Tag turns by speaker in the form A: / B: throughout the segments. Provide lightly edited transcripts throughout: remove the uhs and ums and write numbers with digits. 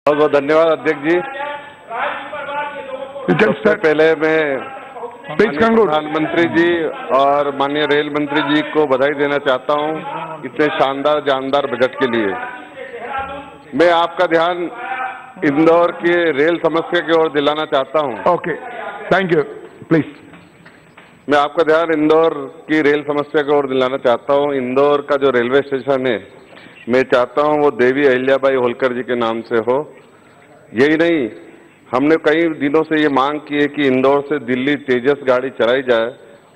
A: बहुत बहुत धन्यवाद अध्यक्ष जी। सबसे पहले मैं प्रधानमंत्री जी और माननीय रेल मंत्री जी को बधाई देना चाहता हूं इतने शानदार जानदार बजट के लिए। मैं आपका ध्यान इंदौर की रेल समस्या की ओर दिलाना चाहता हूं।
B: Okay, thank you, please.
A: मैं आपका ध्यान इंदौर की रेल समस्या की ओर दिलाना चाहता हूं। इंदौर का जो रेलवे स्टेशन है, मैं चाहता हूं वो देवी अहिल्याबाई होलकर जी के नाम से हो। यही नहीं, हमने कई दिनों से ये मांग की है कि इंदौर से दिल्ली तेजस गाड़ी चलाई जाए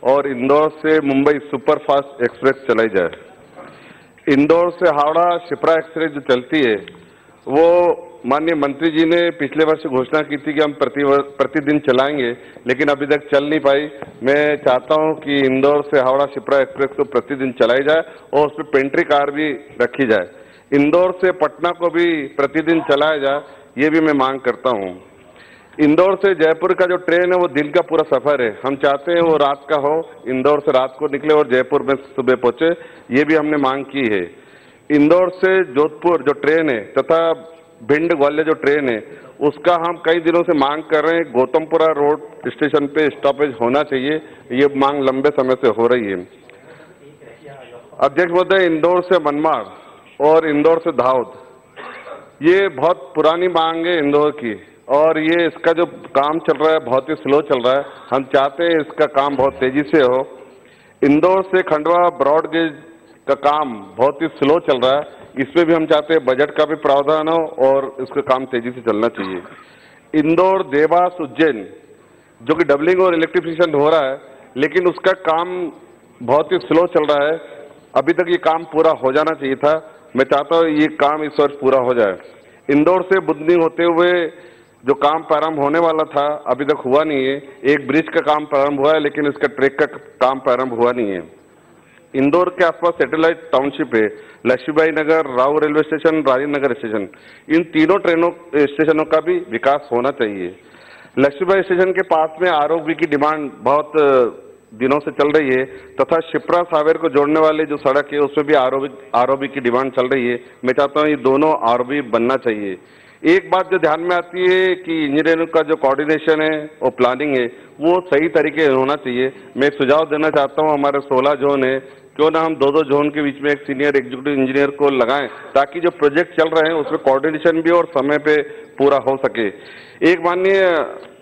A: और इंदौर से मुंबई सुपरफास्ट एक्सप्रेस चलाई जाए। इंदौर से हावड़ा शिप्रा एक्सप्रेस जो चलती है वो माननीय मंत्री जी ने पिछले वर्ष घोषणा की थी कि हम प्रतिदिन चलाएंगे, लेकिन अभी तक चल नहीं पाई। मैं चाहता हूं कि इंदौर से हावड़ा शिप्रा एक्सप्रेस को प्रतिदिन चलाई जाए और उसमें पेंट्री कार भी रखी जाए। इंदौर से पटना को भी प्रतिदिन चलाया जाए, ये भी मैं मांग करता हूं। इंदौर से जयपुर का जो ट्रेन है वो दिन का पूरा सफर है, हम चाहते हैं वो रात का हो, इंदौर से रात को निकले और जयपुर में सुबह पहुंचे, ये भी हमने मांग की है। इंदौर से जोधपुर जो ट्रेन है तथा भिंड ग्वालियर जो ट्रेन है उसका हम कई दिनों से मांग कर रहे हैं, गौतमपुरा रोड स्टेशन पे स्टॉपेज होना चाहिए, ये मांग लंबे समय से हो रही है। अध्यक्ष महोदय, इंदौर से मनमाड़ और इंदौर से दाहोद ये बहुत पुरानी मांग है इंदौर की, और ये इसका जो काम चल रहा है बहुत ही स्लो चल रहा है। हम चाहते हैं इसका काम बहुत तेजी से हो। इंदौर से खंडवा ब्रॉड गेज का काम बहुत ही स्लो चल रहा है, इसमें भी हम चाहते हैं बजट का भी प्रावधान हो और इसका काम तेजी से चलना चाहिए। इंदौर देवास उज्जैन जो कि डबलिंग और इलेक्ट्रिफिकेशन हो रहा है, लेकिन उसका काम बहुत ही स्लो चल रहा है, अभी तक ये काम पूरा हो जाना चाहिए था। मैं चाहता हूँ ये काम इस वर्ष पूरा हो जाए। इंदौर से बुधनी होते हुए जो काम प्रारंभ होने वाला था अभी तक हुआ नहीं है। एक ब्रिज का काम प्रारंभ हुआ है, लेकिन इसका ट्रैक का काम प्रारंभ हुआ नहीं है। इंदौर के आसपास सैटेलाइट टाउनशिप है, लक्ष्मीबाई नगर, Rao railway station, Rajendra Nagar station, इन तीनों स्टेशनों का भी विकास होना चाहिए। लक्ष्मीबाई स्टेशन के पास में आरओबी की डिमांड बहुत दिनों से चल रही है, तथा शिप्रा सावेर को जोड़ने वाली जो सड़क है उसमें भी आरओबी की डिमांड चल रही है। मैं चाहता हूँ ये दोनों आरओबी बनना चाहिए। एक बात जो ध्यान में आती है कि इंजीनियरिंग का जो कोऑर्डिनेशन है और प्लानिंग है वो सही तरीके से होना चाहिए। मैं एक सुझाव देना चाहता हूँ, हमारे 16 जोन है, क्यों ना हम 2-2 जोन के बीच में एक सीनियर एग्जीक्यूटिव इंजीनियर को लगाएं, ताकि जो प्रोजेक्ट चल रहे हैं उसमें कोऑर्डिनेशन भी और समय पे पूरा हो सके। एक माननीय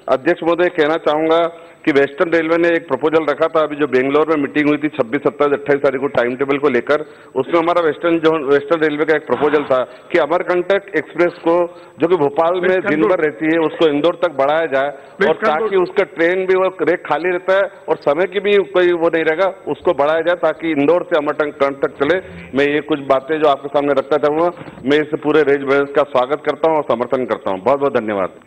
A: अध्यक्ष महोदय कहना चाहूंगा कि वेस्टर्न रेलवे ने एक प्रपोजल रखा था, अभी जो बेंगलोर में मीटिंग हुई थी 26, 27, 28 तारीख को टाइम टेबल को लेकर, उसमें हमारा वेस्टर्न रेलवे का एक प्रपोजल था कि अमरकंटक एक्सप्रेस को जो कि भोपाल में दिन भर रहती है उसको इंदौर तक बढ़ाया जाए, और ताकि उसका ट्रेन भी वो रेक खाली रहता है और समय की भी कोई वो नहीं रहेगा, उसको बढ़ाया जाए ताकि इंदौर से अमरकंटक तक चले। मैं ये कुछ बातें जो आपके सामने रखना चाहूंगा। मैं इस पूरे रेल बजट का स्वागत करता हूँ और समर्थन करता हूँ। बहुत बहुत धन्यवाद।